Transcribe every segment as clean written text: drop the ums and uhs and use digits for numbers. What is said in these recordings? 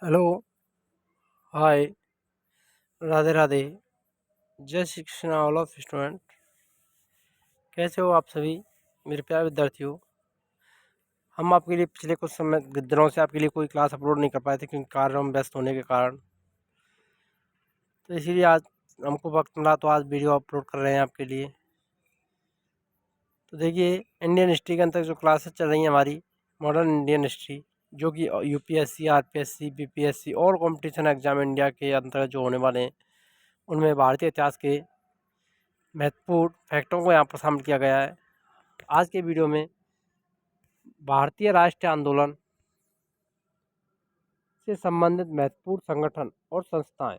Hello. हाय। राधे राधे। जय Shri Krishna all of student. कैसे हो आप सभी मेरे प्यारे विद्यार्थियों। हम आपके लिए पिछले कुछ समय दिनों से आपके लिए कोई क्लास अपलोड नहीं कर पाए थे क्योंकि कार्यों में व्यस्त होने के कारण। तो इसीलिए आज हमको वक्त मिला तो आज वीडियो अपलोड कर रहे हैं आपके लिए। तो देखिए, इंडियन हिस्ट्री के अंतर्गत जो क्लासेस चल रही हैं हमारी, मॉडर्न इंडियन हिस्ट्री, जो कि यूपीएससी, आरपीएससी, बीपीएससी और कॉम्पिटिशन एग्जाम इंडिया के अंतर्गत जो होने वाले हैं, उनमें भारतीय इतिहास के महत्वपूर्ण फैक्टों को यहाँ पर शामिल किया गया है। आज के वीडियो में भारतीय राष्ट्रीय आंदोलन से संबंधित महत्वपूर्ण संगठन और संस्थाएं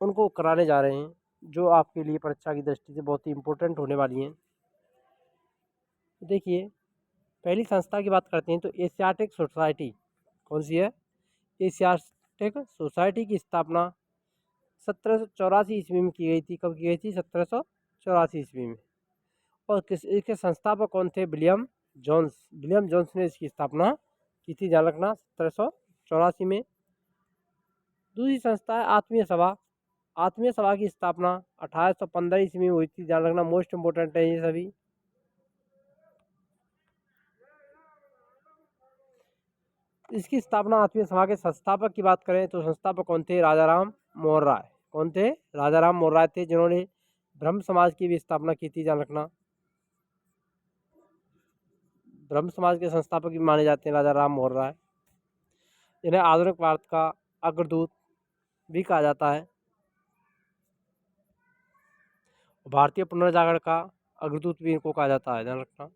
उनको कराने जा रहे हैं, जो आपके लिए परीक्षा की दृष्टि से बहुत ही इम्पोर्टेंट होने वाली हैं। देखिए, पहली संस्था की बात करते हैं तो एशियाटिक सोसाइटी कौन सी है? एशियाटिक सोसाइटी की स्थापना 1784 ईस्वी में की गई थी। कब की गई थी? 1784 ईस्वी में। और इसके संस्थापक कौन थे? William Jones. विलियम जोन्स ने इसकी स्थापना की थी, ध्यान रखना, 1784 में। दूसरी संस्था है आत्मीय सभा। आत्मीय सभा की स्थापना 1815 ईस्वी में हुई थी, ध्यान रखना, मोस्ट इम्पोर्टेंट है ये सभी। इसकी स्थापना आत्मीय सभा के संस्थापक की बात करें तो संस्थापक कौन थे? राजा राम मोहन राय। कौन थे? राजा राम मोहन राय थे, जिन्होंने ब्रह्म समाज की भी स्थापना की थी, ध्यान रखना। ब्रह्म समाज के संस्थापक भी माने जाते हैं राजा राम मोहन राय। इन्हें आधुनिक भारत का अग्रदूत भी कहा जाता है। भारतीय पुनर्जागरण का अग्रदूत भी इनको कहा जाता है, ध्यान रखना।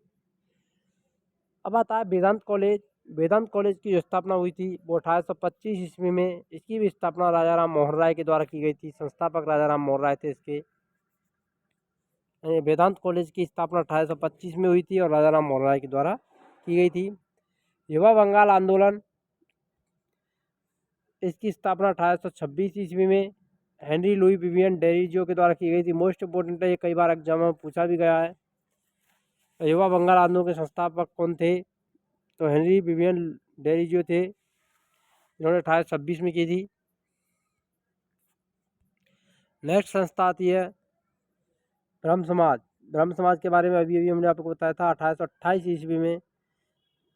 अब आता है वेदांत कॉलेज। वेदांत कॉलेज की जो स्थापना हुई थी वो 1825 ईस्वी में। इसकी भी स्थापना राजा राम मोहन राय के द्वारा की गई थी। संस्थापक राजा राम मोहन राय थे इसके। वेदांत कॉलेज की स्थापना 1825 में हुई थी और राजा राम मोहन राय के द्वारा की गई थी। युवा बंगाल आंदोलन, इसकी स्थापना 1826 ईस्वी में हेनरी लुई विवियन डेरिजियो के द्वारा की गई थी। मोस्ट इंपोर्टेंट है, ये कई बार एग्जाम में पूछा भी गया है। युवा बंगाल आंदोलन के संस्थापक कौन थे? तो हेनरी विवियन डेरिजियो थे, जिन्होंने 1826 में की थी। नेक्स्ट संस्था आती है ब्रह्म समाज। ब्रह्म समाज के बारे में अभी अभी हमने आपको बताया था, 1828 ईस्वी में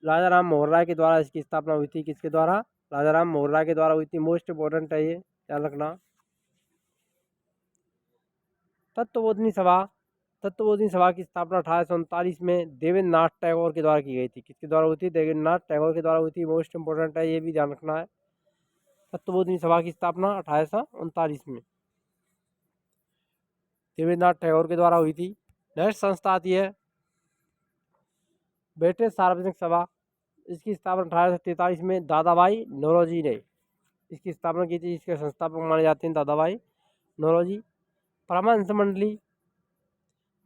राजा राम मोहन राय के द्वारा इसकी स्थापना हुई थी। किसके द्वारा? राजा राम मोहन राय के द्वारा हुई थी। मोस्ट इंपोर्टेंट है ये, ध्यान रखना। तत्वबोधिनी सभा। तत्वबोधिनी सभा की स्थापना 1839 में देवेंद्र नाथ टैगोर के द्वारा की गई थी। किसके द्वारा हुई थी? देवेंद्र नाथ टैगोर के द्वारा हुई थी। मोस्ट इंपोर्टेंट है, ये भी ध्यान रखना है। तत्वबोधिनी सभा की स्थापना 1839 में देवेंद्र नाथ टैगोर के द्वारा हुई थी। नेक्स्ट संस्था आती है ब्रिटिश सार्वजनिक सभा। इसकी स्थापना 1843 में दादा भाई नौरोजी ने इसकी स्थापना की थी। इसके संस्थापक माने जाते हैं दादा भाई नौरोजी। परमहंस मंडली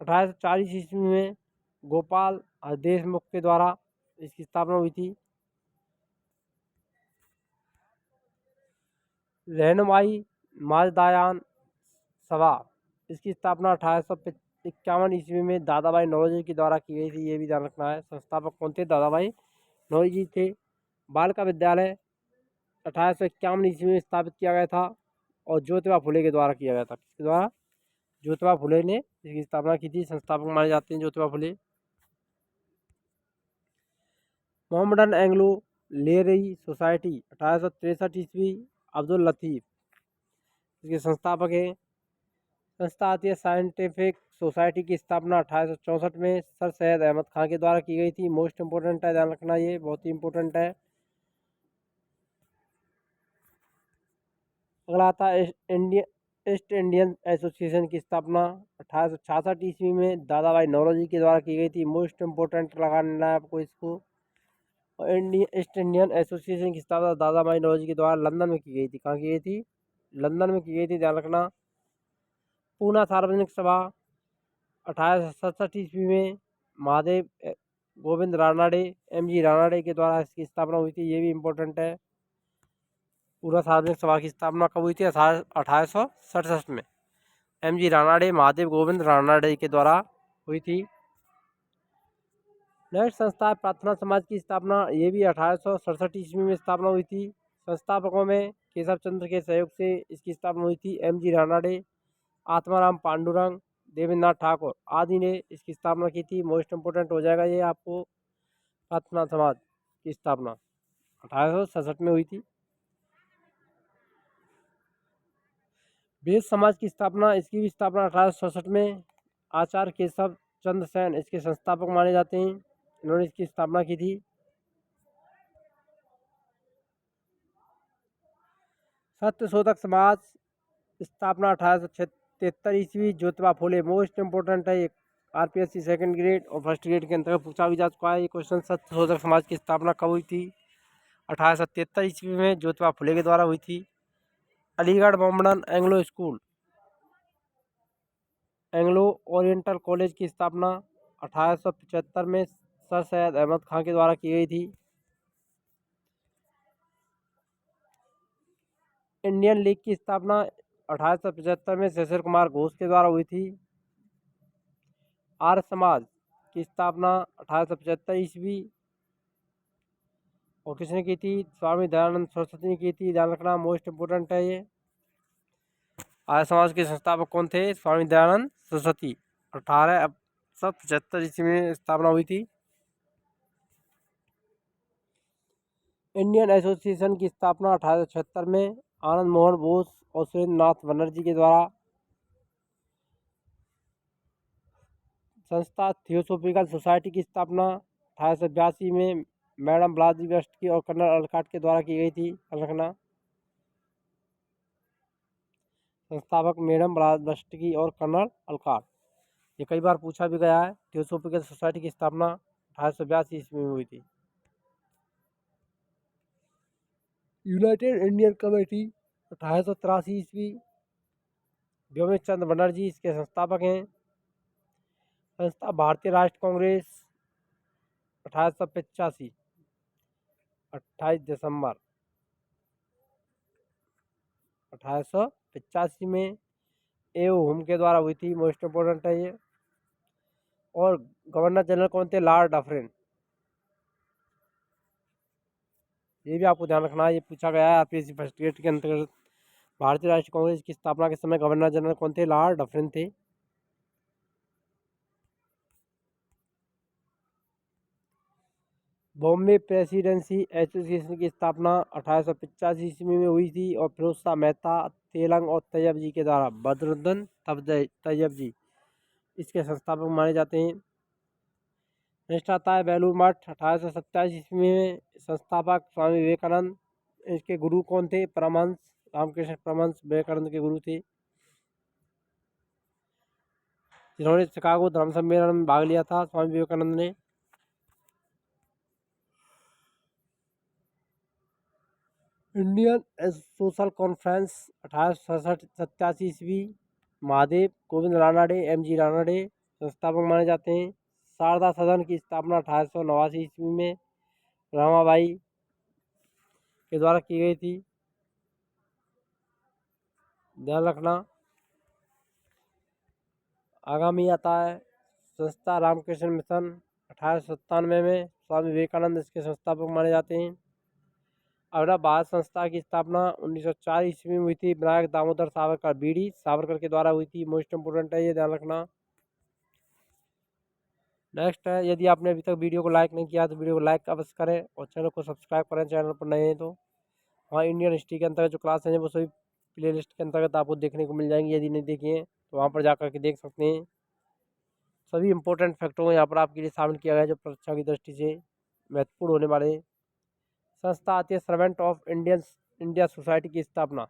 1840 ईस्वी में गोपाल देशमुख के द्वारा इसकी स्थापना हुई थी। रहनुमाई माजदायान सभा, इसकी स्थापना 1851 ईस्वी में दादा भाई नौरोजी के द्वारा की गई थी, ये भी ध्यान रखना है। संस्थापक कौन थे? दादा भाई नौरोजी थे। बालिका विद्यालय 1851 ईस्वी में स्थापित किया गया था और ज्योतिबा फुले के द्वारा किया गया था। किसके द्वारा? ज्योतिबा फुले ने इसकी स्थापना की थी। संस्थापक माने जाते हैं Jyotiba Phule. Mohammedan Anglo लेरई society 1863 ईस्वी, अब्दुल लतीफ इसके संस्थापक हैं। संस्था आती है साइंटिफिक सोसाइटी की स्थापना 1864 में सर सैयद अहमद खान के द्वारा की गई थी। मोस्ट इंपोर्टेंट है, ध्यान रखना, ये बहुत ही इंपॉर्टेंट है। अगला आता है ईस्ट इंडियन एसोसिएशन की स्थापना 1866 ईस्वी में दादा भाई नौरोजी के द्वारा की गई थी। मोस्ट इंपोर्टेंट लगाना है आपको इसको। ईस्ट इंडियन एसोसिएशन की स्थापना दादा भाई नौरोजी के द्वारा लंदन में की गई थी। कहाँ की गई थी? लंदन में की गई थी, ध्यान रखना। पूना सार्वजनिक सभा 1867 ईस्वी में महादेव गोविंद रानाडे MG रानाडे के द्वारा इसकी स्थापना हुई थी, ये भी इम्पोर्टेंट है। पूना सार्वजनिक सभा की स्थापना कब हुई थी? 1867 में MG रानाडे, महादेव गोविंद रानाडे के द्वारा हुई थी। नेक्स्ट संस्था है प्रार्थना समाज की स्थापना, ये भी 1867 ईस्वी में स्थापना हुई थी। संस्थापकों में केशव चंद्र के सहयोग से इसकी स्थापना हुई थी। एम जी रानाडे, आत्माराम पांडुरंग, देवेंद्रनाथ ठाकुर आदि ने इसकी स्थापना की थी। मोस्ट इम्पोर्टेंट हो जाएगा ये आपको। प्रार्थना समाज की स्थापना 1867 में हुई थी। वेद समाज की स्थापना, इसकी भी स्थापना 1867 में आचार्य केशव चंद्र सेन इसके संस्थापक माने जाते हैं। इन्होंने इसकी स्थापना की थी। सत्यशोधक समाज स्थापना 1873 ईस्वी, ज्योतिबा फुले। मोस्ट इंपोर्टेंट है ये, आरपीएससी सेकंड ग्रेड और फर्स्ट ग्रेड के अंतर्गत पूछा भी जा चुका है ये क्वेश्चन। सत्यशोधक समाज की स्थापना कब हुई थी? 1873 ईस्वी में ज्योतिबा फुले के द्वारा हुई थी। Aligarh Mohammedan Anglo school, Anglo oriental college की स्थापना 1875 में सर सैयद अहमद खां के द्वारा की गई थी। इंडियन लीग की स्थापना 1875 में शिशिर कुमार घोष के द्वारा हुई थी। आर्य समाज की स्थापना 1875 ईस्वी और किसने की थी? स्वामी दयानंद सरस्वती ने की थी। ध्यान रखना, मोस्ट इम्पोर्टेंट है ये। आर्य समाज के संस्थापक कौन थे? स्वामी दयानंद सरस्वती। 1875 ईस्वी में स्थापना हुई थी। इंडियन एसोसिएशन की स्थापना 1876 में आनंद मोहन बोस और सुरेंद्र नाथ बनर्जी के द्वारा। संस्था थियोसोफिकल सोसाइटी की स्थापना 1882 में मैडम ब्लाजी वेस्ट की और कर्नल अलकाट के द्वारा की गई थी। रखना, संस्थापक मैडम ब्लाजी की और कर्नल अलकाट। ये कई बार पूछा भी गया है। थियोसोफिकल सोसाइटी की स्थापना 1882 ईस्वी में हुई थी। यूनाइटेड इंडियन कमेटी 1883 ईस्वी, व्योमेश चंद्र बनर्जी इसके संस्थापक हैं। संस्था भारतीय राष्ट्र कांग्रेस 1885, 28 दिसंबर 1885 में हुम के द्वारा हुई थी। मोस्ट इम्पोर्टेंट है ये। और गवर्नर जनरल कौन थे? Lord Dufferin. ये भी आपको ध्यान रखना है, ये पूछा गया है आरपीएससी फर्स्ट ग्रेड के अंतर्गत। भारतीय राष्ट्रीय कांग्रेस की स्थापना के समय गवर्नर जनरल कौन थे? लॉर्ड डफरिन थे। बॉम्बे प्रेसिडेंसी एसोसिएशन की स्थापना 1885 ईस्वी में हुई थी और फिरोज शाह मेहता, तेलंग और तैयब जी के द्वारा। बदरुद्दीन तैयब जी इसके संस्थापक माने जाते हैं। नेक्स्ट आता है बेलूर मठ 1827 ईस्वी में। संस्थापक स्वामी विवेकानंद। इसके गुरु कौन थे? परमहंस रामकृष्ण परमहंस विवेकानंद के गुरु थे, जिन्होंने शिकागो धर्म सम्मेलन में भाग लिया था स्वामी विवेकानंद ने। इंडियन सोशल कॉन्फ्रेंस 1867 ईस्वी, महादेव गोविंद रानाडे, एम जी रानाडे संस्थापक माने जाते हैं। शारदा सदन की स्थापना 1889 ईस्वी में रमाबाई के द्वारा की गई थी। ध्यान रखना। आगामी आता है संस्था रामकृष्ण मिशन 1897 में स्वामी विवेकानंद इसके संस्थापक माने जाते हैं। अगला भारत संस्था की स्थापना 1904 ईस्वी में हुई थी। विनायक दामोदर सावरकर, बीडी सावरकर के द्वारा हुई थी। मोस्ट इंपोर्टेंट है ये, ध्यान रखना। नेक्स्ट है, यदि आपने अभी तक वीडियो को लाइक नहीं किया तो वीडियो को लाइक अवश्य करें और चैनल को सब्सक्राइब करें चैनल पर नए हैं तो। वहाँ इंडियन हिस्ट्री के अंतर्गत जो क्लास हैं वो सभी प्ले लिस्ट के अंतर्गत आपको देखने को मिल जाएंगी। यदि नहीं देखी हैं तो वहाँ पर जा करके देख सकते हैं। सभी इंपॉर्टेंट फैक्टरों को यहाँ पर आपके लिए शामिल किया गया है जो परीक्षा की दृष्टि से महत्वपूर्ण होने वाले हैं। संस्था आती है सर्वेंट ऑफ इंडिया सोसाइटी की स्थापना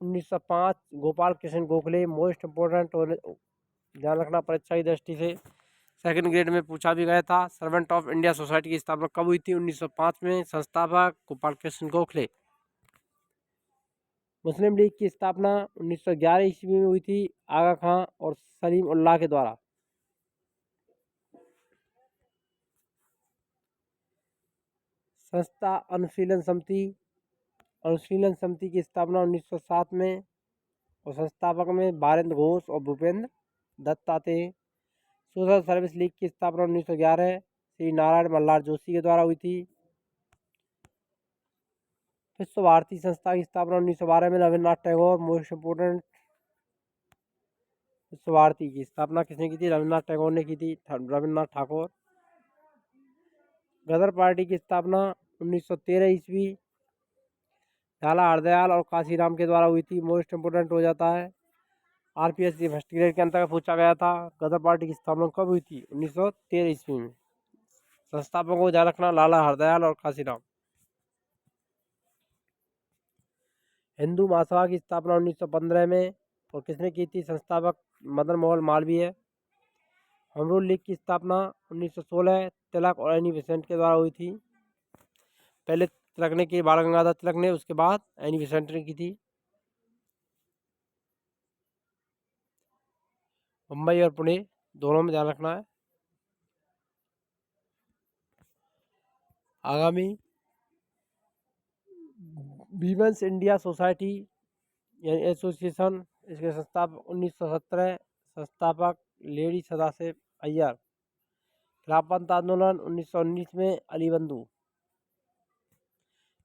1905, गोपाल कृष्ण गोखले। मोस्ट इम्पोर्टेंट होने, ध्यान रखना परीक्षा की दृष्टि से सेकंड ग्रेड में पूछा भी गया था। सर्वेंट ऑफ इंडिया सोसाइटी की स्थापना कब हुई थी? 1905 में। संस्थापक गोपाल कृष्ण गोखले। मुस्लिम लीग की स्थापना 1911 ईस्वी में हुई थी आगा खां और सलीम उल्लाह के द्वारा। संस्था अनुशीलन समिति की स्थापना 1907 में और संस्थापक में बारेंद्र घोष और भूपेंद्र दत्त आते हैं। सोशल सर्विस लीग की स्थापना 1911 श्री नारायण मल्हार जोशी के द्वारा हुई थी। विश्व भारती संस्था की स्थापना 1912 में रविन्द्रनाथ टैगोर। मोस्ट इम्पोर्टेंट, विश्व भारती की स्थापना किसने की थी? रविन्द्रनाथ टैगोर ने की थी, रविन्द्रनाथ ठाकुर। गदर पार्टी की स्थापना 1913 ईस्वी लाला हरदयाल और काशीराम के द्वारा हुई थी। मोस्ट इम्पोर्टेंट हो जाता है। आरपीएससी फर्स्ट ग्रेड के अंतर्गत पूछा गया था। गदर पार्टी की स्थापना कब हुई थी? 1913 ईस्वी में। संस्थापकों को ध्यान रखना, लाला हरदयाल और काशीराम। हिंदू महासभा की स्थापना 1915 में और किसने की थी? संस्थापक Madan Mohan Malviya. Home rule league की स्थापना 1916 तिलक और एनी बेसेंट के द्वारा हुई थी। पहले तिलक ने की, बाल गंगाधर तिलक ने, उसके बाद एनी बेसेंट ने की थी। मुंबई और पुणे दोनों में ध्यान रखना है। आगामी वीमेंस इंडिया सोसाइटी यानी एसोसिएशन, इसके संस्थापक 1917, संस्थापक लेडी सदाशिव अय्यर। खिलाफत आंदोलन 1919 में अली बंधु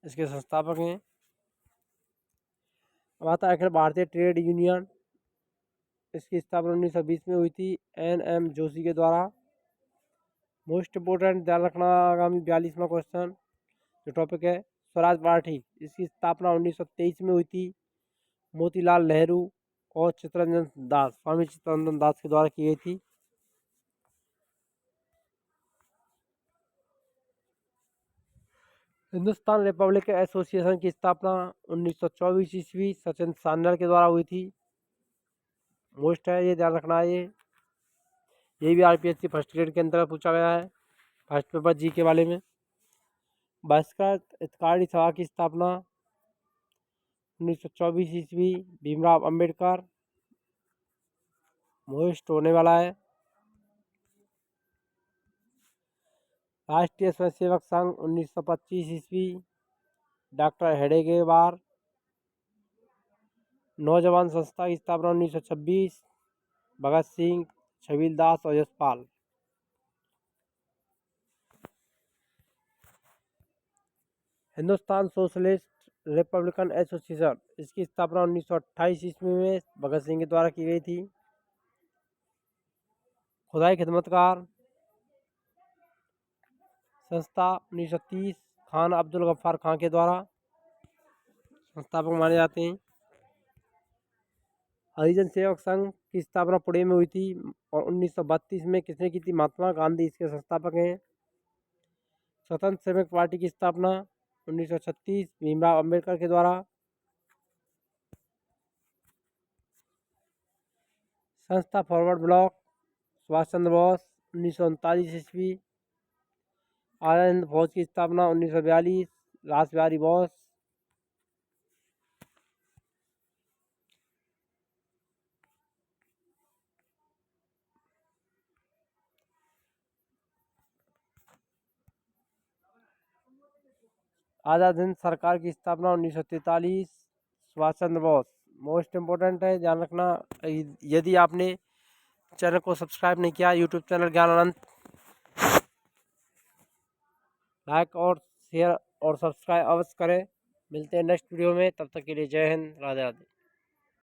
इसके संस्थापक हैं। अब आता है अखिल भारतीय ट्रेड यूनियन, इसकी स्थापना 1920 में हुई थी NM जोशी के द्वारा। मोस्ट इम्पोर्टेंट ध्यान रखना, आगामी 42वां क्वेश्चन जो टॉपिक है स्वराज पार्टी, इसकी स्थापना 1923 में हुई थी मोतीलाल नेहरू और चित्तरंजन दास, स्वामी चित्तरंजन दास के द्वारा की गई थी। हिंदुस्तान रिपब्लिक एसोसिएशन की स्थापना 1924 ईस्वी सचिन सान्याल के द्वारा हुई थी। मोस्ट है, ये ध्यान रखना है। ये भी आरपीएससी फर्स्ट ग्रेड के अंतर्गत पूछा गया है, फर्स्ट पेपर जी के वाले में। बहिष्कृत हितकारी सभा की स्थापना 1924 ईस्वी भीमराव अंबेडकर। मोस्ट होने वाला है। राष्ट्रीय स्वयंसेवक संघ 1925 ईस्वी डॉक्टर हेडेगेवार। नौजवान संस्था की स्थापना 1926 भगत सिंह, छबील दास और Yashpal. Hindustan socialist Republican association, इसकी स्थापना 1928 ईस्वी में भगत सिंह के द्वारा की गई थी। खुदाई खिदमतकार संस्था 1930 खान अब्दुल गफ्फार खान के द्वारा संस्थापक माने जाते हैं। हरिजन सेवक संघ की स्थापना पुणे में हुई थी और 1932 में किसने की थी? महात्मा गांधी इसके संस्थापक हैं। स्वतंत्र श्रमिक पार्टी की स्थापना 1936 भीमराव अंबेडकर के द्वारा। संस्था फॉरवर्ड ब्लॉक सुभाष चंद्र बोस 1939 ईस्वी। आज़ाद हिंद फौज की स्थापना 1942 रास बिहारी बोस। आज़ाद हिंद सरकार की स्थापना 1943 सुभाष चंद्र बोस। मोस्ट इम्पोर्टेंट है, ध्यान रखना। यदि आपने चैनल को सब्सक्राइब नहीं किया, यूट्यूब चैनल ज्ञान अनंत, लाइक और शेयर और सब्सक्राइब अवश्य करें। मिलते हैं नेक्स्ट वीडियो में, तब तक के लिए जय हिंद, राधे राधे।